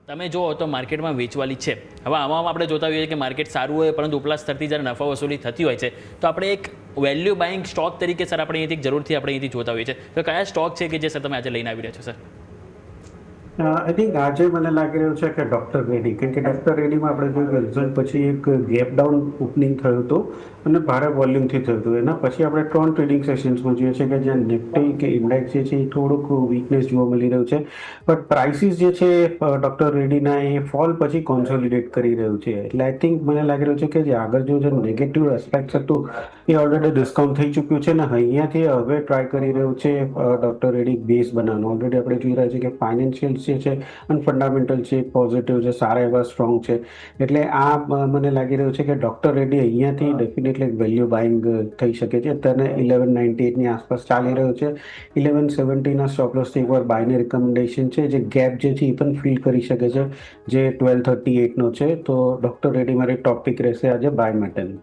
તમે જુઓ તો માર્કેટમાં વેચવાલી છે. હવે આમાં આપણે જોતા હોઈએ કે માર્કેટ સારું હોય પરંતુ ઉપલા સ્તરથી જ્યારે નફા વસૂલી થતી હોય છે તો આપણે એક વેલ્યુ બાઇંગ સ્ટોક તરીકે સર આપણે અહીંથી જરૂરથી આપણે અહીંથી જોતા હોઈએ છીએ. તો કયા સ્ટોક છે કે જે સર તમે આજે લઈને આવી રહ્યા છો સર? આઈ થિંક આજે મને લાગી રહ્યું છે કે ડૉક્ટર રેડી, કેમ કે ડૉક્ટર રેડીમાં આપણે જોયું રિઝલ્ટ પછી એક ગેપ ડાઉન ઓપનિંગ થયું હતું અને ભારે વોલ્યુમથી થયું હતું. એના પછી આપણે 3 ટ્રેડિંગ સેશન્સમાં જોઈએ છે કે જ્યાં નિફ્ટી કે ઇન્ડેક્સ જે છે એ થોડુંક વીકનેસ જોવા મળી રહ્યું છે, બટ પ્રાઇસીસ જે છે ડૉક્ટર રેડીના એ ફોલ પછી કોન્સોલિડેટ કરી રહ્યું છે. એટલે આઈ થિંક મને લાગી રહ્યું છે કે જે આગળ જે નેગેટિવ એસ્પેક્ટ હતું એ ઓલરેડી ડિસ્કાઉન્ટ થઈ ચૂક્યું છે ને અહીંયાથી હવે ટ્રાય કરી રહ્યું છે ડૉક્ટર રેડી બેઝ બનાવવાનું. ઓલરેડી આપણે જોઈ રહ્યા છીએ કે ફાઇનાન્શિયલ જે છે અને ફંડામેન્ટલ છે, પોઝિટિવ છે, સારા એવા સ્ટ્રોંગ છે. એટલે આ મને લાગી રહ્યું છે કે ડૉક્ટર રેડી અહીંયાથી ડેફિનેટલી વેલ્યુ બાઇંગ થઈ શકે છે. અત્યારે 1198ની આસપાસ ચાલી રહ્યો છે. 1170ના સ્ટોપ લોસથી એકવાર બાયની રિકમેન્ડેશન છે. જે ગેપ જે છે એ પણ ફિલ કરી શકે છે જે 1238નો છે. તો ડૉક્ટર રેડી મારી ટોપ પિક રહેશે આજે બાય માટેનું.